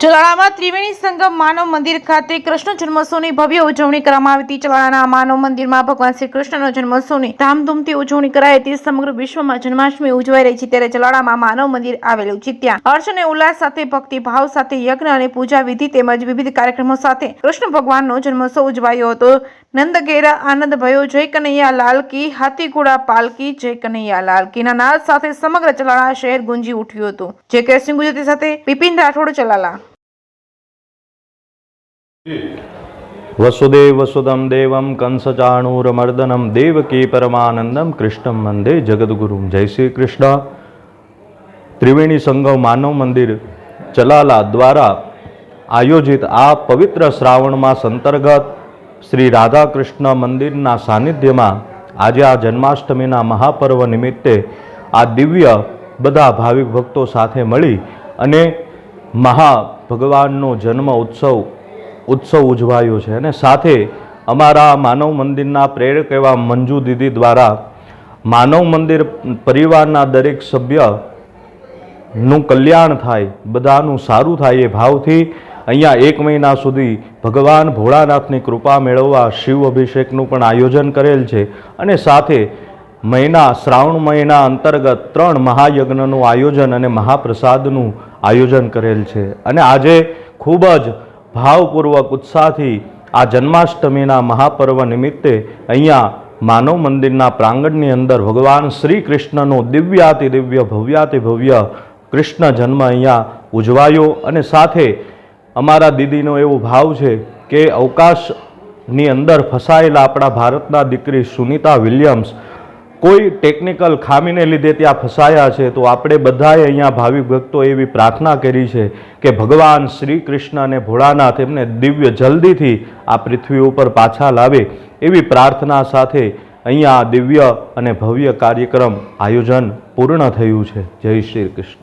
ચલાળામાં ત્રિવેણી સંગમ માનવ મંદિર ખાતે કૃષ્ણ જન્મોત્સવની ભવ્ય ઉજવણી કરવામાં આવી હતી। ચલાળાના માનવ મંદિરમાં ભગવાન શ્રી કૃષ્ણનો જન્મોત્સવની ધામધૂમથી ઉજવણી કરાઈ હતી। સમગ્ર વિશ્વમાં જન્માષ્ટમી ઉજવાઈ રહી છે, ત્યારે ચલાળામાં માનવ મંદિર આવેલું છે। ત્યાં હર્ષ અને ઉલ્લાસ સાથે ભક્તિભાવ સાથે યજ્ઞ અને પૂજા વિધિ તેમજ વિવિધ કાર્યક્રમો સાથે કૃષ્ણ ભગવાનનો જન્મોત્સવ ઉજવાયો હતો। નંદ ઘેરા આનંદ ભયો, જય કનૈયા લાલ કી, હાથી ઘોડા પાલકી, જય કનૈયા લાલ કીના નાદ સાથે સમગ્ર ચલાળા શહેર ગુંજી ઉઠ્યું હતું। જે કેસિંગ ગુજરાતી સાથે બિપિન રાઠોડ, ચલાલા। वसुदेव वसुदं देवं कंसचाणूरमर्दनं देवकी परमानंदम कृष्णं वंदे जगद्गुरुं। जय श्री कृष्ण। त्रिवेणी संगम मानव मंदिर चलाला द्वारा आयोजित आ पवित्र श्रावण मास अंतर्गत श्री राधा कृष्ण मंदिरना सानिध्यमां आज आ जन्माष्टमीना महापर्व निमित्ते आ दिव्य बधा भाविक भक्तो साथे मळी अने महा भगवाननो जन्म उत्सव उजवायो है। અને સાથે અમારા માનવ મંદિરના પ્રેરક એવા મંજુ દીદી દ્વારા માનવ મંદિર પરિવારના દરેક સભ્યનું કલ્યાણ થાય, બધાનું સારું થાય એ ભાવથી અહીંયા 1 મહિના સુધી ભગવાન ભોળાનાથની કૃપા મેળવવા શિવ અભિષેકનું પણ આયોજન કરેલ છે। અને સાથે શ્રાવણ મહિના અંતર્ગત 3 મહાયજ્ઞનું આયોજન અને મહાપ્રસાદનું આયોજન કરેલ છે। અને આજે ખૂબ જ ભાવપૂર્વક ઉત્સાહથી આ જન્માષ્ટમીના મહાપર્વ નિમિત્તે અહીંયા માનવ મંદિરના પ્રાંગણની અંદર ભગવાન શ્રી કૃષ્ણનો દિવ્યાતિ દિવ્ય ભવ્યાતિ ભવ્ય કૃષ્ણ જન્મ અહીંયા ઉજવાયો। અને સાથે અમારા દીદીનો એવો ભાવ છે કે અવકાશની અંદર ફસાયેલા આપણા ભારતના દીકરી સુનિતા વિલિયમ્સ કોઈ ટેકનિકલ ખામીને લીધે ત્યાં ફસાયા છે, તો આપણે બધાએ અહીંયા ભાવિક ભક્તો એવી પ્રાર્થના કરી છે કે ભગવાન શ્રી કૃષ્ણ અને ભોળાનાથ એમને દિવ્ય જલ્દીથી આ પૃથ્વી ઉપર પાછા લાવે એવી પ્રાર્થના સાથે અહીંયા દિવ્ય અને ભવ્ય કાર્યક્રમ આયોજન પૂર્ણ થયું છે। જય શ્રી કૃષ્ણ।